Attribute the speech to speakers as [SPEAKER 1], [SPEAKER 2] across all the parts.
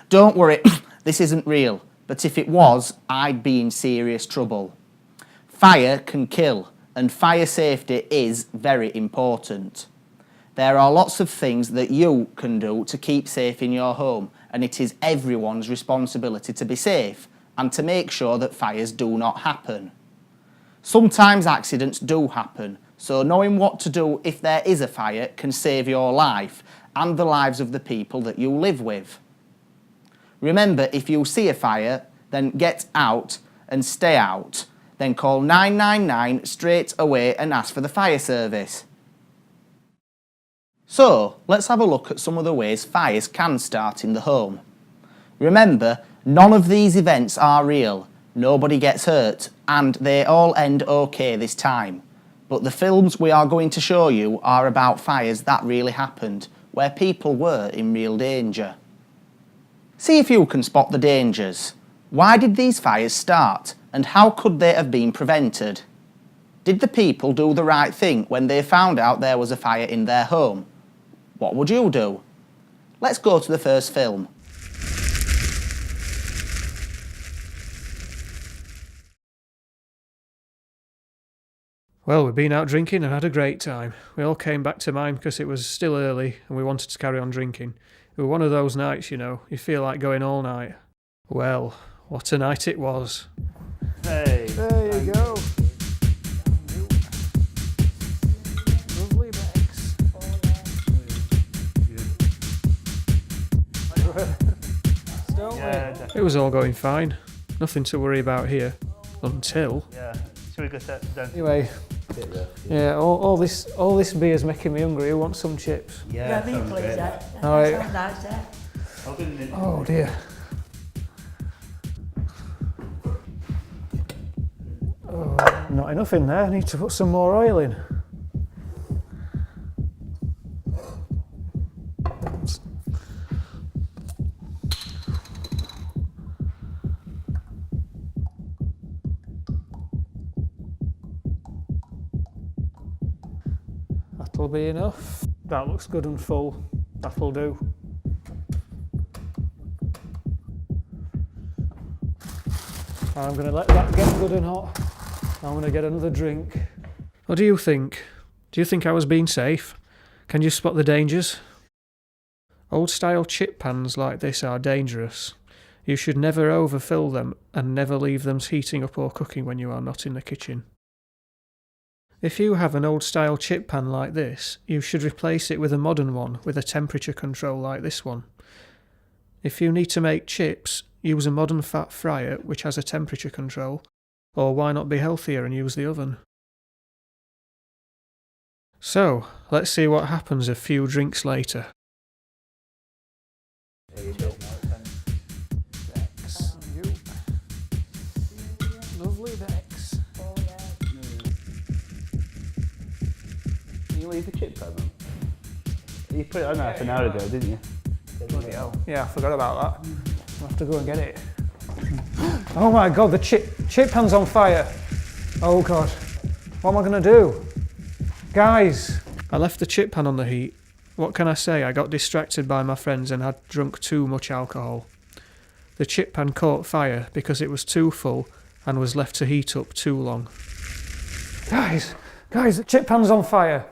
[SPEAKER 1] Don't worry, this isn't real, but if it was, I'd be in serious trouble. Fire can kill, and fire safety is very important. There are lots of things that you can do to keep safe in your home, and it is everyone's responsibility to be safe and to make sure that fires do not happen. Sometimes accidents do happen, so knowing what to do if there is a fire can save your life and the lives of the people that you live with. Remember, if you see a fire, then get out and stay out. Then call 999 straight away and ask for the fire service. So, let's have a look at some of the ways fires can start in the home. Remember, none of these events are real, nobody gets hurt, and they all end okay this time. But the films we are going to show you are about fires that really happened, where people were in real danger. See if you can spot the dangers. Why did these fires start, and how could they have been prevented? Did the people do the right thing when they found out there was a fire in their home? What would you do? Let's go to the first film.
[SPEAKER 2] Well, we've been out drinking and had a great time. We all came back to mine because it was still early and we wanted to carry on drinking. It was one of those nights, you know, you feel like going all night. Well, what a night it was.
[SPEAKER 3] Hey,
[SPEAKER 2] there you go. Lovely Bex. It was all going fine. Nothing to worry about here. Until...
[SPEAKER 3] Yeah. Should we go down?
[SPEAKER 2] Anyway, yeah, all this beer's making me hungry. Who wants some chips?
[SPEAKER 3] Yeah,
[SPEAKER 4] me please,
[SPEAKER 2] All right.
[SPEAKER 4] sounds nice, yeah.
[SPEAKER 2] Oh dear. Oh, not enough in there. I need to put some more oil in. That'll be enough. That looks good and full. That'll do. I'm going to let that get good and hot. I'm going to get another drink. What do you think? Do you think I was being safe? Can you spot the dangers? Old style chip pans like this are dangerous. You should never overfill them and never leave them heating up or cooking when you are not in the kitchen. If you have an old style chip pan like this, you should replace it with a modern one with a temperature control like this one. If you need to make chips, use a modern fat fryer which has a temperature control, or why not be healthier and use the oven? So, let's see what happens a few drinks later. Lovely Bex.
[SPEAKER 3] You leave the chip pan on? You put it on half an hour ago, didn't you?
[SPEAKER 2] Bloody hell. Yeah, I forgot about that. I'll have to go and get it. Oh my god, the chip pan's on fire. Oh god. What am I going to do? Guys! I left the chip pan on the heat. What can I say? I got distracted by my friends and had drunk too much alcohol. The chip pan caught fire because it was too full and was left to heat up too long. Guys, the chip pan's on fire.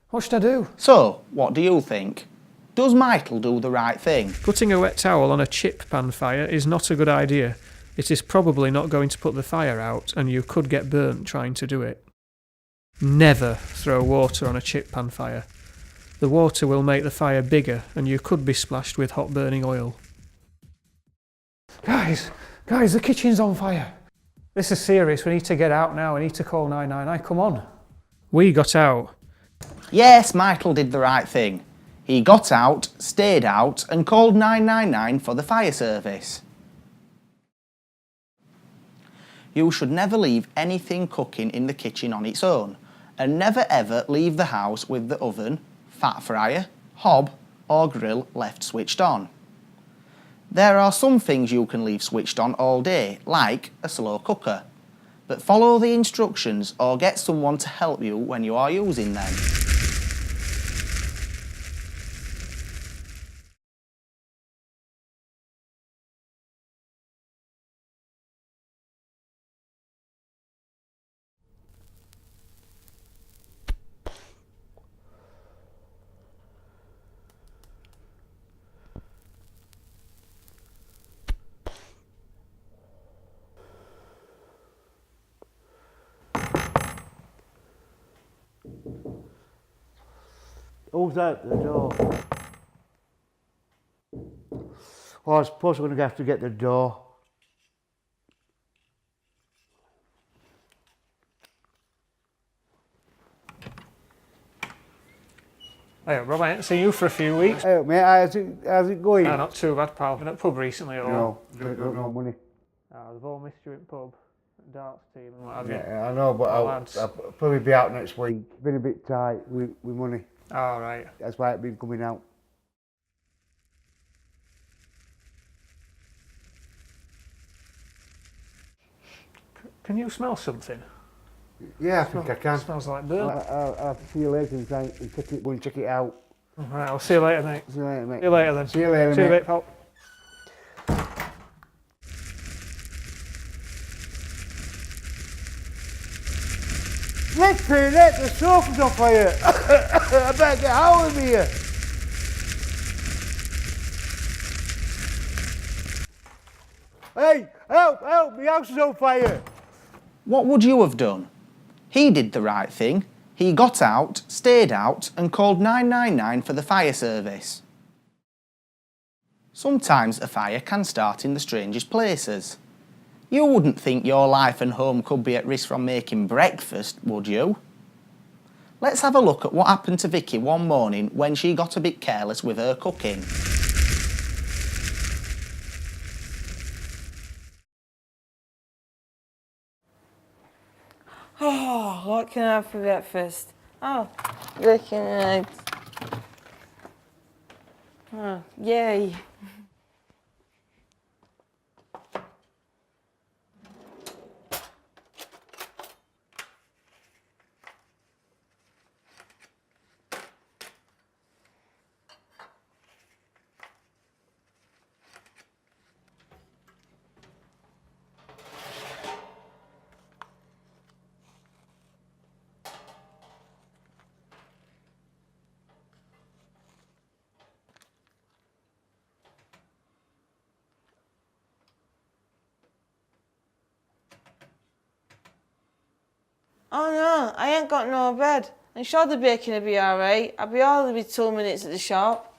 [SPEAKER 2] What should I do?
[SPEAKER 1] So, what do you think? Does Michael do the right thing?
[SPEAKER 2] Putting a wet towel on a chip pan fire is not a good idea. It is probably not going to put the fire out and you could get burnt trying to do it. Never throw water on a chip pan fire. The water will make the fire bigger and you could be splashed with hot burning oil. Guys, the kitchen's on fire. This is serious, we need to get out now, we need to call 999, come on. We got out.
[SPEAKER 1] Yes, Michael did the right thing. He got out, stayed out, and called 999 for the fire service. You should never leave anything cooking in the kitchen on its own, and never ever leave the house with the oven, fat fryer, hob, or grill left switched on. There are some things you can leave switched on all day, like a slow cooker, but follow the instructions or get someone to help you when you are using them.
[SPEAKER 3] Who's that at the door? Oh, I suppose we're going to have to get the door.
[SPEAKER 2] Hey, Rob, I ain't seen you for a few weeks.
[SPEAKER 3] Hey, mate, how's it going?
[SPEAKER 2] No, not too bad, pal. Been at the pub recently at all?
[SPEAKER 3] No, got no money.
[SPEAKER 2] Oh, they've all missed you in pub, darts team and what have you.
[SPEAKER 3] Yeah, I know, but I'll probably be out next week. Been a bit tight with money.
[SPEAKER 2] All right.
[SPEAKER 3] That's why I've been coming out.
[SPEAKER 2] Can you smell something?
[SPEAKER 3] Yeah, I think I can.
[SPEAKER 2] Smells like burnt.
[SPEAKER 3] I'll have to see you later and go and check it out.
[SPEAKER 2] Right, I'll see you later, mate.
[SPEAKER 3] See you later, mate.
[SPEAKER 2] See you later then.
[SPEAKER 3] See you later,
[SPEAKER 2] See you
[SPEAKER 3] mate.
[SPEAKER 2] later, pal.
[SPEAKER 3] Flipping it, the sofa's on fire. I better get out of here. Hey, help, my house is on fire.
[SPEAKER 1] What would you have done? He did the right thing. He got out, stayed out, and called 999 for the fire service. Sometimes a fire can start in the strangest places. You wouldn't think your life and home could be at risk from making breakfast, would you? Let's have a look at what happened to Vicky one morning when she got a bit careless with her cooking.
[SPEAKER 4] Oh, what can I have for breakfast? Oh, bacon and eggs. Oh, yay. Oh no, I ain't got no bread. I'm sure the bacon will be alright. I'll be all be 2 minutes at the shop.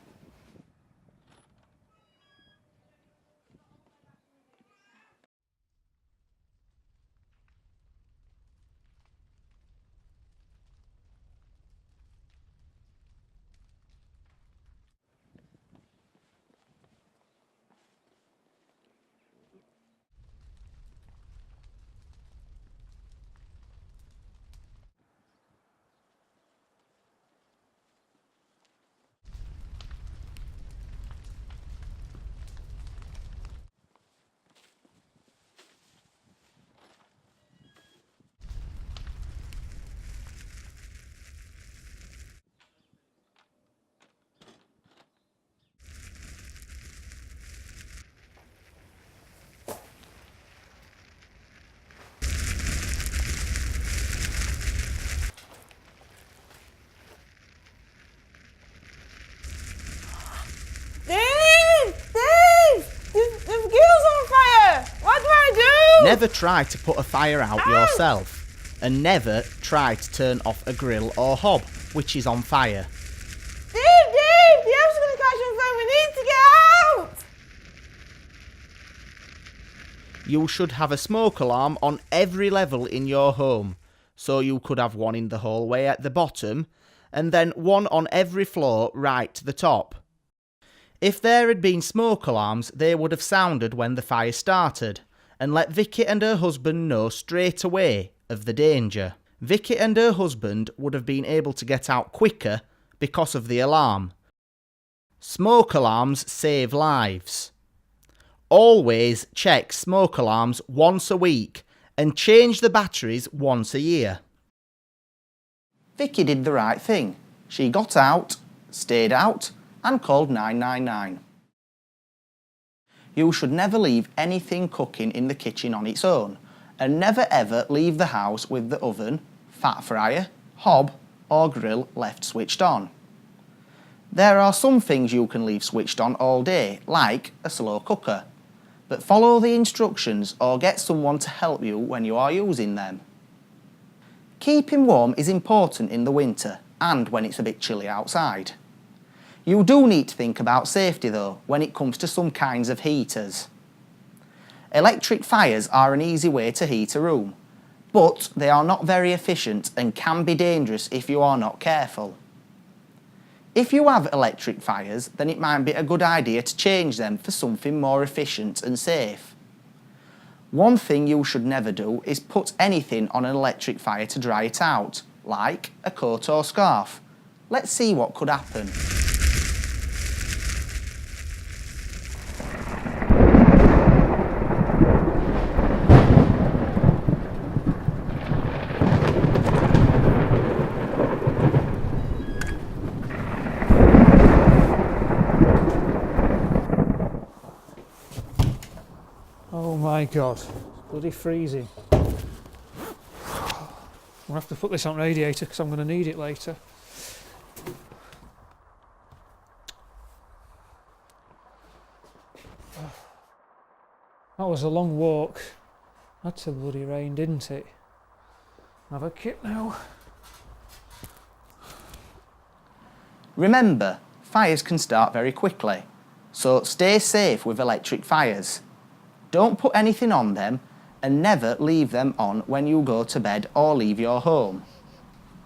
[SPEAKER 4] The girl's on fire! What do I do?
[SPEAKER 1] Never try to put a fire out yourself, and never try to turn off a grill or hob which is on fire.
[SPEAKER 4] Dave, the house is going to catch on fire. We need to get out!
[SPEAKER 1] You should have a smoke alarm on every level in your home, so you could have one in the hallway at the bottom, and then one on every floor right to the top. If there had been smoke alarms, they would have sounded when the fire started, and let Vicky and her husband know straight away of the danger. Vicky and her husband would have been able to get out quicker because of the alarm. Smoke alarms save lives. Always check smoke alarms once a week and change the batteries once a year. Vicky did the right thing. She got out, stayed out, and called 999. You should never leave anything cooking in the kitchen on its own, and never ever leave the house with the oven, fat fryer, hob or grill left switched on. There are some things you can leave switched on all day, like a slow cooker, but follow the instructions or get someone to help you when you are using them. Keeping warm is important in the winter, and when it's a bit chilly outside. You do need to think about safety though when it comes to some kinds of heaters. Electric fires are an easy way to heat a room, but they are not very efficient and can be dangerous if you are not careful. If you have electric fires, then it might be a good idea to change them for something more efficient and safe. One thing you should never do is put anything on an electric fire to dry it out, like a coat or scarf. Let's see what could happen.
[SPEAKER 2] Oh my God, it's bloody freezing. I'm gonna have to put this on radiator because I'm gonna need it later. That was a long walk. That's a bloody rain, didn't it? Have a kip now.
[SPEAKER 1] Remember, fires can start very quickly, so stay safe with electric fires. Don't put anything on them and never leave them on when you go to bed or leave your home.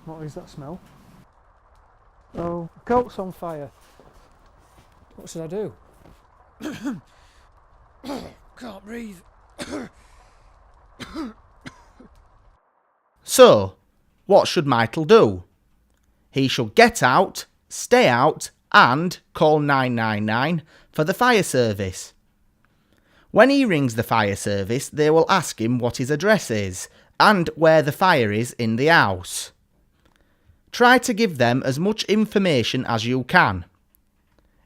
[SPEAKER 2] What is that smell? Oh, a coat's on fire. What should I do? Can't breathe.
[SPEAKER 1] So, what should Michael do? He should get out, stay out and call 999 for the fire service. When he rings the fire service, they will ask him what his address is and where the fire is in the house. Try to give them as much information as you can.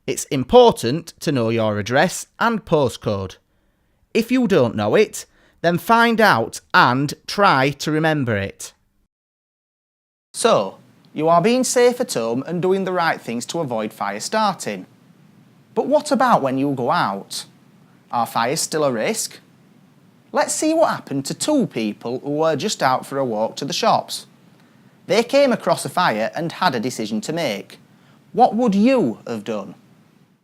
[SPEAKER 1] It's important to know your address and postcode. If you don't know it, then find out and try to remember it. So, you are being safe at home and doing the right things to avoid fire starting. But what about when you go out? Are fires still a risk? Let's see what happened to two people who were just out for a walk to the shops. They came across a fire and had a decision to make. What would you have done?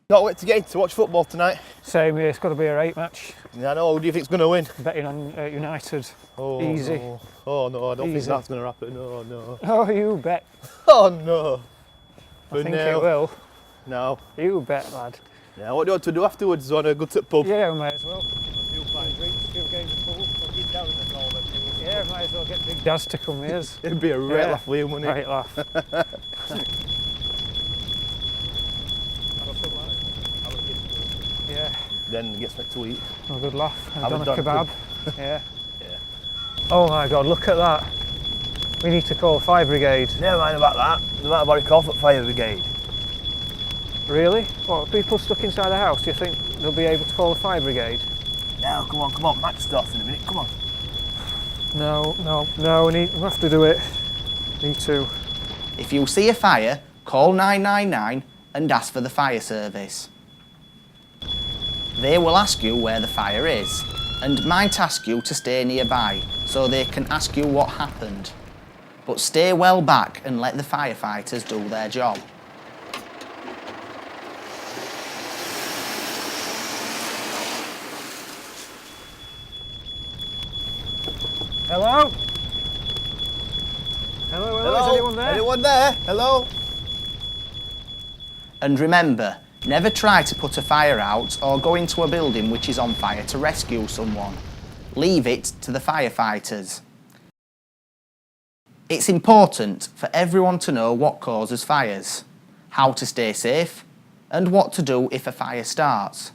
[SPEAKER 5] Not wait to get in to watch football tonight.
[SPEAKER 2] Same here, it's got to be a 8 match.
[SPEAKER 5] Yeah, I know. Who do you think's going to win?
[SPEAKER 2] Betting on United.
[SPEAKER 5] Oh,
[SPEAKER 2] Easy.
[SPEAKER 5] No. Oh no, I don't think
[SPEAKER 2] Easy.
[SPEAKER 5] that's going to happen. Oh no.
[SPEAKER 2] Oh, you bet.
[SPEAKER 5] Oh no.
[SPEAKER 2] I think it will.
[SPEAKER 5] No.
[SPEAKER 2] You bet, lad.
[SPEAKER 5] Yeah, what do you want to do afterwards? Want to go to the pub?
[SPEAKER 2] Yeah, we might as well.
[SPEAKER 5] Few drinks, few games of pool. Keep down in the corner.
[SPEAKER 2] Yeah, might as well get Big Daz to come with us.
[SPEAKER 5] It'd be a right
[SPEAKER 2] Yeah.
[SPEAKER 5] laugh with him, wouldn't it?
[SPEAKER 2] Right laugh. Yeah.
[SPEAKER 5] Then he gets back to eat.
[SPEAKER 2] A good laugh. I've
[SPEAKER 5] Have
[SPEAKER 2] done
[SPEAKER 5] a
[SPEAKER 2] a
[SPEAKER 5] done
[SPEAKER 2] kebab. Yeah.
[SPEAKER 5] Yeah.
[SPEAKER 2] Oh my God, look at that. We need to call the fire brigade.
[SPEAKER 5] Never mind about that. No matter what it calls for fire brigade.
[SPEAKER 2] Really? What, people stuck inside the house? Do you think they'll be able to call the fire brigade?
[SPEAKER 5] Now, come on. Match starts in a minute. Come on.
[SPEAKER 2] No, we have to do it. Need to.
[SPEAKER 1] If you see a fire, call 999 and ask for the fire service. They will ask you where the fire is and might ask you to stay nearby so they can ask you what happened. But stay well back and let the firefighters do their job.
[SPEAKER 2] Hello? Hello? Is anyone there?
[SPEAKER 5] Anyone there? Hello?
[SPEAKER 1] And remember, never try to put a fire out or go into a building which is on fire to rescue someone. Leave it to the firefighters. It's important for everyone to know what causes fires, how to stay safe, and what to do if a fire starts.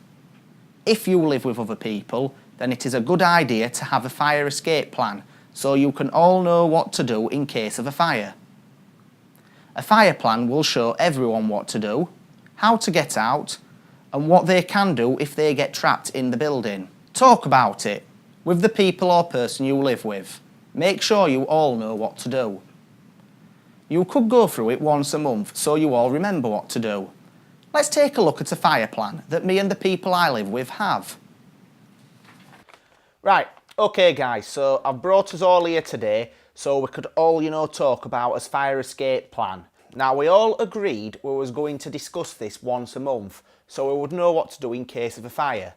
[SPEAKER 1] If you live with other people, then it is a good idea to have a fire escape plan so you can all know what to do in case of a fire. A fire plan will show everyone what to do, how to get out, and what they can do if they get trapped in the building. Talk about it with the people or person you live with. Make sure you all know what to do. You could go through it once a month so you all remember what to do. Let's take a look at a fire plan that me and the people I live with have. Right, okay guys, so I've brought us all here today so we could all, talk about a fire escape plan. Now, we all agreed we was going to discuss this once a month, so we would know what to do in case of a fire.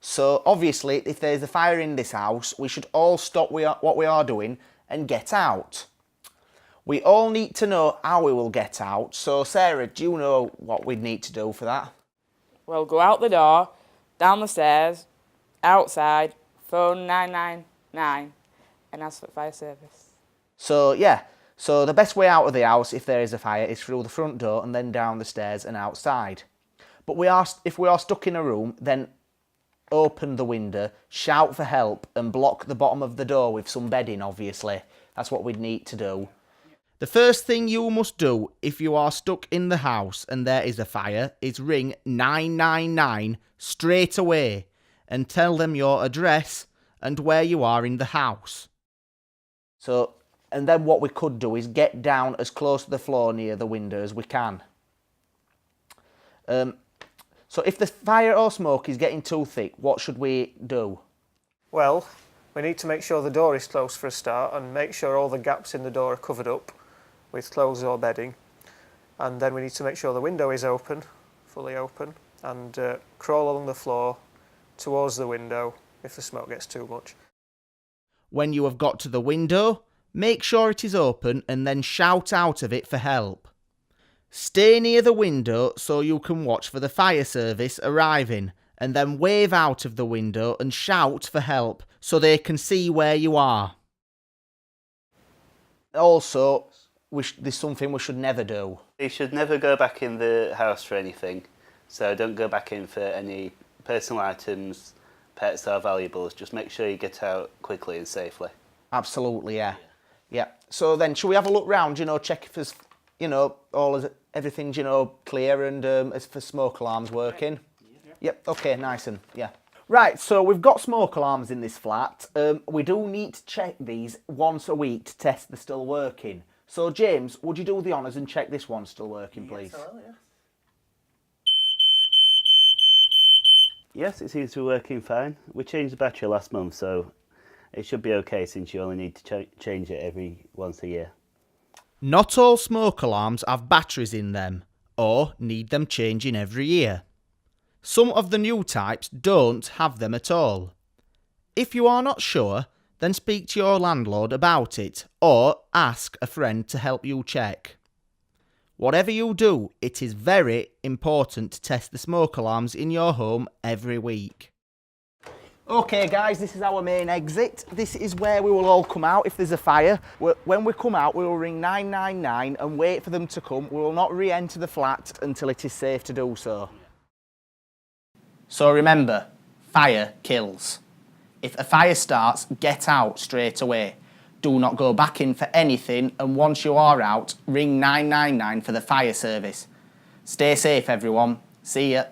[SPEAKER 1] So, obviously, if there's a fire in this house, we should all stop what we are doing and get out. We all need to know how we will get out, so Sarah, do you know what we'd need to do for that?
[SPEAKER 6] Well, go out the door, down the stairs, outside, phone 999 and ask for fire service.
[SPEAKER 1] So, yeah. So the best way out of the house if there is a fire is through the front door and then down the stairs and outside. But if we are stuck in a room, then open the window, shout for help and block the bottom of the door with some bedding, obviously. That's what we'd need to do. The first thing you must do if you are stuck in the house and there is a fire is ring 999 straight away and tell them your address and where you are in the house. So, and then what we could do is get down as close to the floor near the window as we can. So if the fire or smoke is getting too thick, what should we do?
[SPEAKER 2] Well, we need to make sure the door is closed for a start and make sure all the gaps in the door are covered up with clothes or bedding. And then we need to make sure the window is open, fully open, and crawl along the floor towards the window if the smoke gets too much.
[SPEAKER 1] When you have got to the window, make sure it is open and then shout out of it for help. Stay near the window so you can watch for the fire service arriving and then wave out of the window and shout for help so they can see where you are. Also, there's something we should never do.
[SPEAKER 7] You should never go back in the house for anything. So don't go back in for any personal items, pets or valuables. Just make sure you get out quickly and safely.
[SPEAKER 1] Absolutely, yeah. Yeah. So then, should we have a look round, check if there's, everything's, clear and as for smoke alarms working? Yep, okay, nice and, yeah. Right, so we've got smoke alarms in this flat. We do need to check these once a week to test they're still working. So, James, would you do the honours and check this one's still working, please?
[SPEAKER 7] Yes, I will, yes. Yes, it seems to be working fine. We changed the battery last month, so it should be okay since you only need to change it every once a year.
[SPEAKER 1] Not all smoke alarms have batteries in them, or need them changing every year. Some of the new types don't have them at all. If you are not sure, then speak to your landlord about it, or ask a friend to help you check. Whatever you do, it is very important to test the smoke alarms in your home every week. Okay guys, this is our main exit. This is where we will all come out if there's a fire. When we come out, we will ring 999 and wait for them to come. We will not re-enter the flat until it is safe to do so. So remember, fire kills. If a fire starts, get out straight away. Do not go back in for anything, and once you are out, ring 999 for the fire service. Stay safe everyone. See ya.